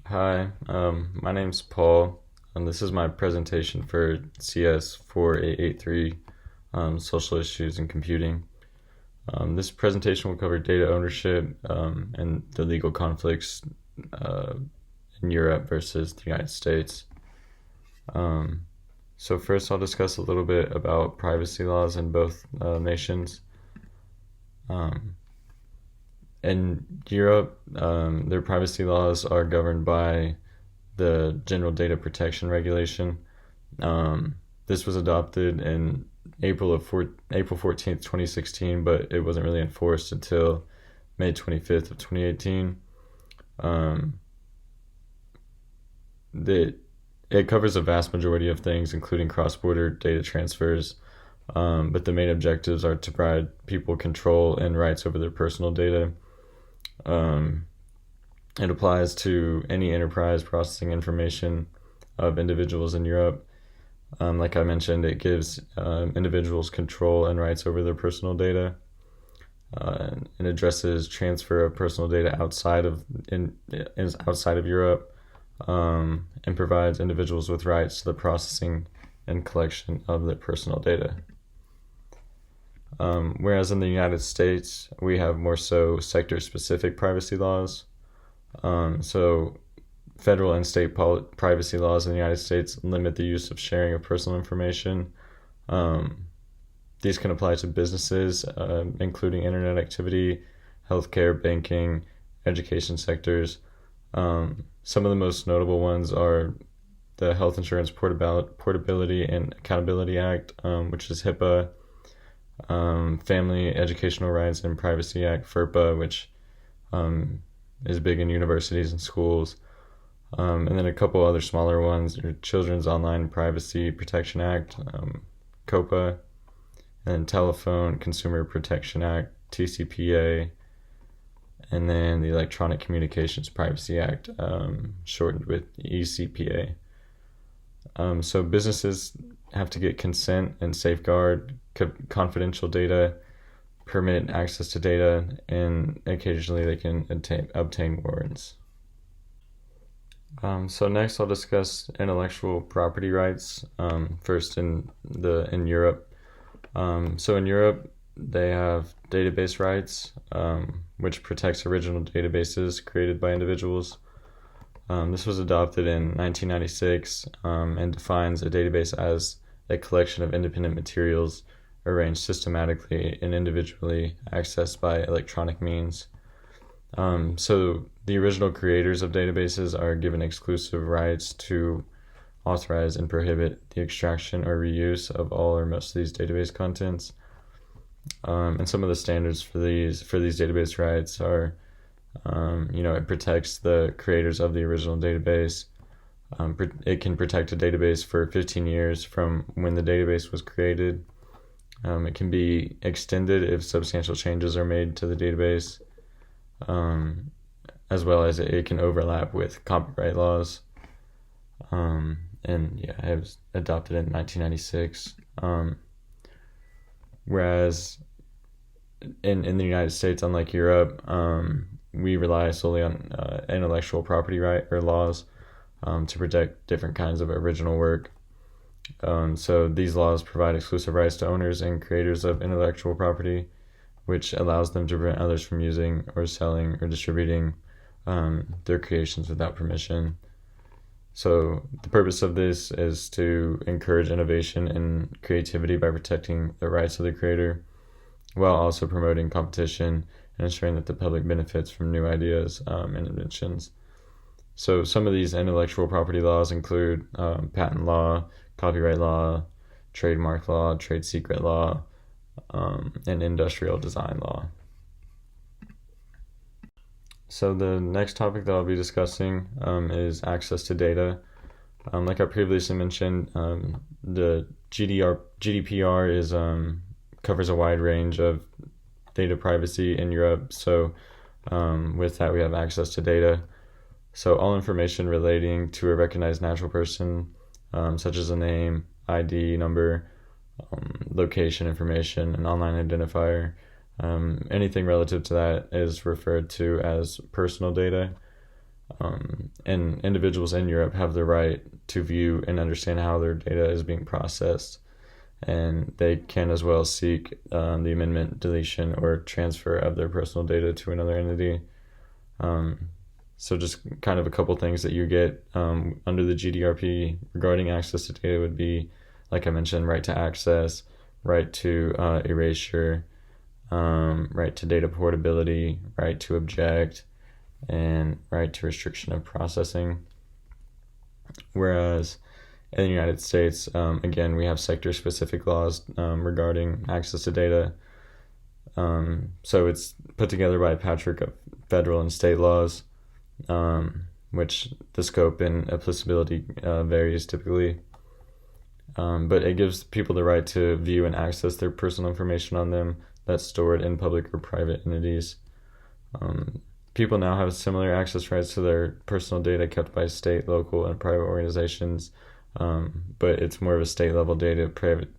Hi, my name's Paul, and this is my presentation for CS 4883, Social Issues in Computing. This presentation will cover data ownership and the legal conflicts uh, in Europe versus the United States. Um, so first I'll discuss a little bit about privacy laws in both nations. Um, in Europe, their privacy laws are governed by the General Data Protection Regulation. This was adopted in April 14th, 2016, but it wasn't really enforced until May 25th of 2018. Um, the, it covers a vast majority of things, including cross-border data transfers, but the main objectives are to provide people control and rights over their personal data. Um, it applies to any enterprise processing information of individuals in Europe. Like I mentioned, it gives individuals control and rights over their personal data. And addresses transfer of personal data outside of Europe, and provides individuals with rights to the processing and collection of their personal data. Whereas in the United States, we have more so sector-specific privacy laws. So federal and state privacy laws in the United States limit the use of sharing of personal information. Um, these can apply to businesses, including internet activity, healthcare, banking, education sectors. Some of the most notable ones are the Health Insurance Portability and Accountability Act, which is HIPAA, Family Educational Rights and Privacy Act, FERPA, which is big in universities and schools. And then a couple other smaller ones are Children's Online Privacy Protection Act, COPA, and Telephone Consumer Protection Act, TCPA, and then the Electronic Communications Privacy Act, shortened with ECPA. So businesses have to get consent and safeguard confidential data, permit access to data, and occasionally they can obtain warrants. So next I'll discuss intellectual property rights. First in Europe. So in Europe, they have database rights, which protects original databases created by individuals. This was adopted in 1996, and defines a database as a collection of independent materials arranged systematically and individually accessed by electronic means. So the original creators of databases are given exclusive rights to authorize and prohibit the extraction or reuse of all or most of these database contents. And some of the standards for these database rights are, it protects the creators of the original database. It can protect a database for 15 years from when the database was created. It can be extended if substantial changes are made to the database, as well as it can overlap with copyright laws. And yeah, it was adopted in 1996. Whereas in the United States, unlike Europe, we rely solely on intellectual property right or laws to protect different kinds of original work. So these laws provide exclusive rights to owners and creators of intellectual property, which allows them to prevent others from using or selling or distributing their creations without permission. So the purpose of this is to encourage innovation and creativity by protecting the rights of the creator, while also promoting competition and ensuring that the public benefits from new ideas and inventions. So some of these intellectual property laws include patent law, copyright law, trademark law, trade secret law, and industrial design law. So the next topic that I'll be discussing is access to data. Like I previously mentioned, the GDPR covers a wide range of data privacy in Europe. So with that, we have access to data. So all information relating to a recognized natural person, such as a name, ID number, location information, an online identifier, anything relative to that is referred to as personal data. And individuals in Europe have the right to view and understand how their data is being processed, and they can as well seek the amendment, deletion, or transfer of their personal data to another entity. So just kind of a couple things that you get under the GDPR regarding access to data would be, like I mentioned, right to access, right to erasure, right to data portability, right to object, and right to restriction of processing. Whereas in the United States, again, we have sector-specific laws regarding access to data. So it's put together by a patchwork of federal and state laws, which the scope and applicability varies typically. But it gives people the right to view and access their personal information on them that's stored in public or private entities. People now have similar access rights to their personal data kept by state, local, and private organizations, but it's more of a state-level data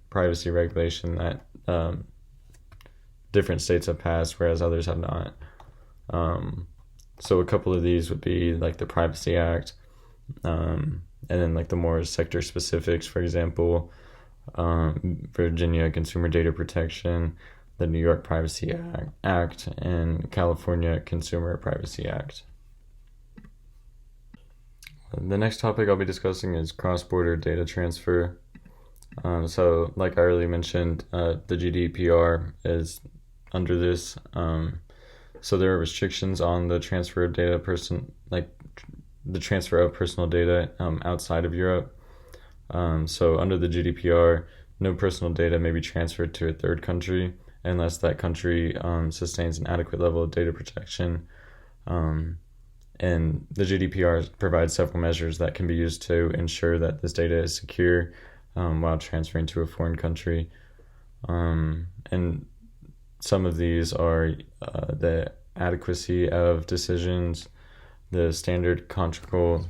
privacy regulation that different states have passed, whereas others have not. So a couple of these would be like the Privacy Act, and then like the more sector specifics, for example, Virginia Consumer Data Protection, the New York Privacy Act, and California Consumer Privacy Act. The next topic I'll be discussing is cross-border data transfer. So like I already mentioned, the GDPR is under this. So there are restrictions on the transfer of data the transfer of personal data outside of Europe. So under the GDPR, no personal data may be transferred to a third country unless that country sustains an adequate level of data protection. And the GDPR provides several measures that can be used to ensure that this data is secure while transferring to a foreign country. And some of these are the adequacy of decisions, the standard contractual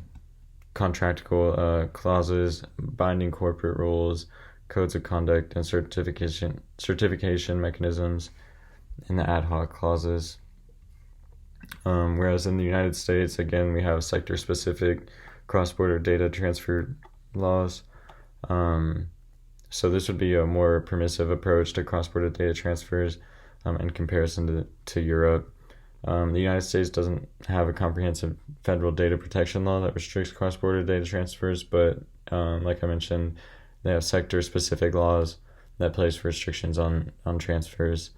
clauses, binding corporate rules, codes of conduct, and certification mechanisms, and the ad hoc clauses. Whereas in the United States, again, we have sector-specific cross-border data transfer laws. So this would be a more permissive approach to cross-border data transfers in comparison to Europe. The United States doesn't have a comprehensive federal data protection law that restricts cross-border data transfers, but like I mentioned, they have sector-specific laws that place restrictions on transfers.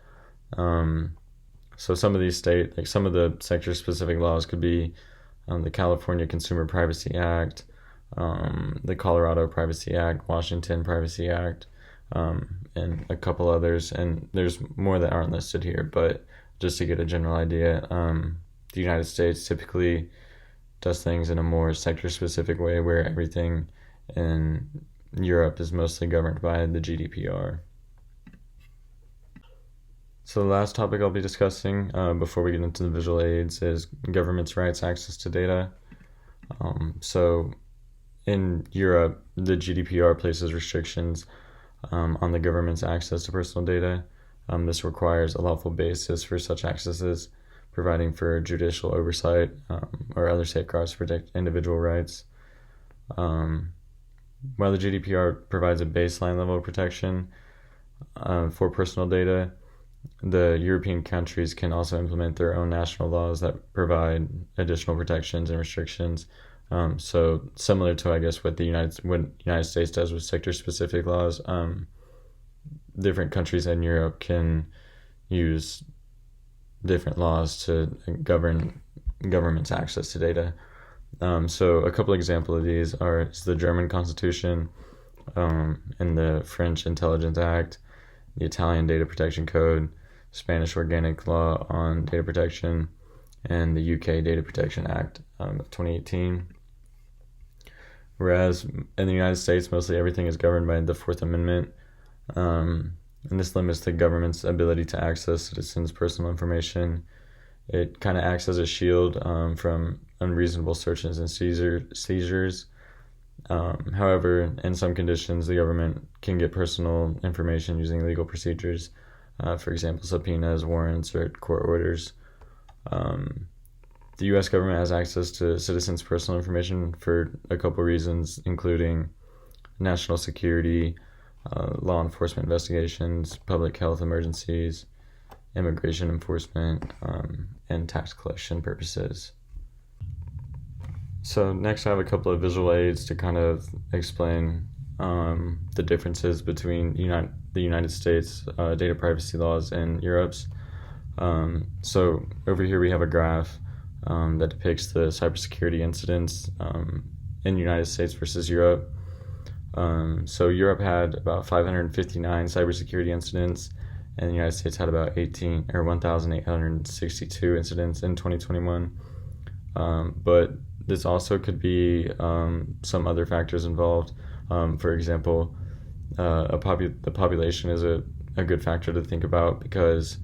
So some of these some of the sector-specific laws could be the California Consumer Privacy Act, the Colorado Privacy Act, Washington Privacy Act, and a couple others. And there's more that aren't listed here, but just to get a general idea, the United States typically does things in a more sector-specific way, where everything in Europe is mostly governed by the GDPR. So the last topic I'll be discussing before we get into the visual aids is government's rights access to data. So in Europe, the GDPR places restrictions on the government's access to personal data. This requires a lawful basis for such accesses, providing for judicial oversight or other safeguards to protect individual rights. While the GDPR provides a baseline level of protection for personal data, the European countries can also implement their own national laws that provide additional protections and restrictions. So similar to, I guess, what the United States does with sector-specific laws, different countries in Europe can use different laws to govern government's access to data. So a couple examples of these are the German Constitution, and the French Intelligence Act, the Italian Data Protection Code, Spanish Organic Law on Data Protection, and the UK Data Protection Act of 2018. Whereas in the United States, mostly everything is governed by the Fourth Amendment, and this limits the government's ability to access citizens' personal information. It kind of acts as a shield from unreasonable searches and seizures. However, in some conditions, the government can get personal information using legal procedures, for example, subpoenas, warrants, or court orders. The the U.S. government has access to citizens' personal information for a couple reasons, including national security, law enforcement investigations, public health emergencies, immigration enforcement, and tax collection purposes. So next I have a couple of visual aids to kind of explain the differences between the United States data privacy laws and Europe's. So over here we have a graph that depicts the cybersecurity incidents in the United States versus Europe. So Europe had about 559 cybersecurity incidents, and the United States had about 1,862 incidents in 2021. But this also could be some other factors involved. For example, the population is a good factor to think about because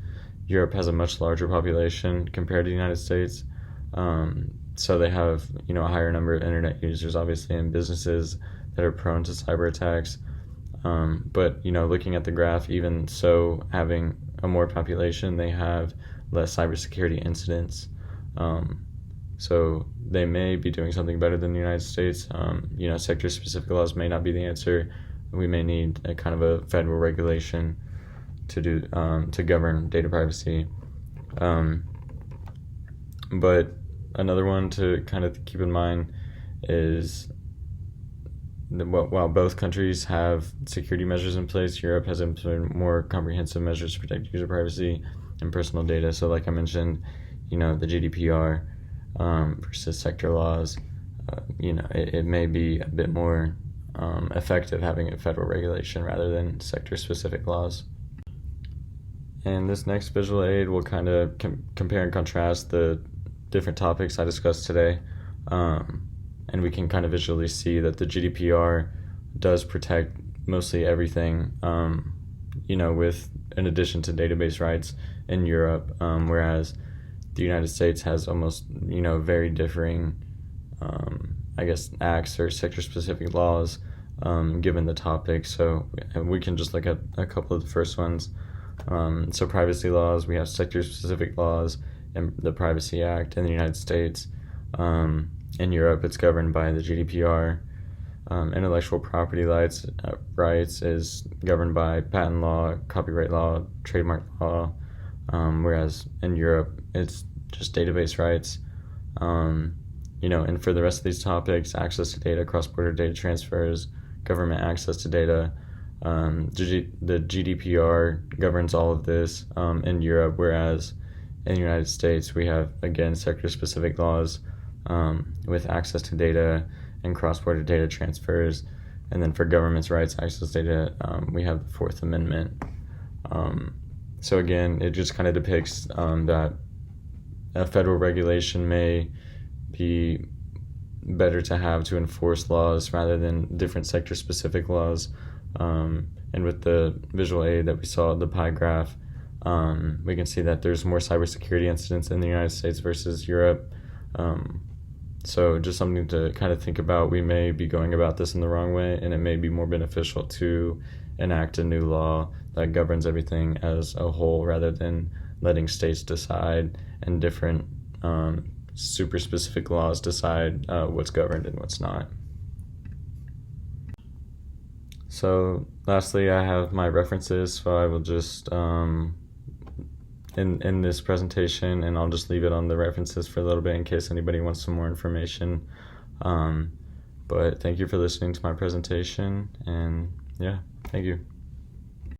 Europe has a much larger population compared to the United States. So they have, a higher number of internet users, obviously, and businesses that are prone to cyber attacks. But, looking at the graph, even so, having a more population, they have less cybersecurity incidents. So they may be doing something better than the United States. Sector-specific laws may not be the answer. We may need a kind of a federal regulation to govern data privacy. But another one to kind of keep in mind is while both countries have security measures in place, Europe has implemented more comprehensive measures to protect user privacy and personal data. So like I mentioned, the GDPR versus sector laws, it may be a bit more effective having a federal regulation rather than sector-specific laws. And this next visual aid will kind of compare and contrast the different topics I discussed today. And we can kind of visually see that the GDPR does protect mostly everything, with in addition to database rights in Europe, whereas the United States has almost, very differing, acts or sector-specific laws given the topic. So we can just look at a couple of the first ones. So privacy laws, we have sector-specific laws and the Privacy Act in the United States. In Europe, it's governed by the GDPR. Intellectual property rights is governed by patent law, copyright law, trademark law, whereas in Europe, it's just database rights. And for the rest of these topics, access to data, cross-border data transfers, government access to data, the GDPR governs all of this in Europe, whereas in the United States, we have, again, sector-specific laws with access to data and cross-border data transfers. And then for government's rights access data, we have the Fourth Amendment. So again, it just kind of depicts that a federal regulation may be better to have to enforce laws rather than different sector-specific laws. And with the visual aid that we saw, the pie graph, we can see that there's more cybersecurity incidents in the United States versus Europe. So just something to kind of think about. We may be going about this in the wrong way, and it may be more beneficial to enact a new law that governs everything as a whole rather than letting states decide and different super specific laws decide what's governed and what's not. So lastly, I have my references, so I will just in this presentation, and I'll just leave it on the references for a little bit in case anybody wants some more information. But thank you for listening to my presentation, and yeah, thank you.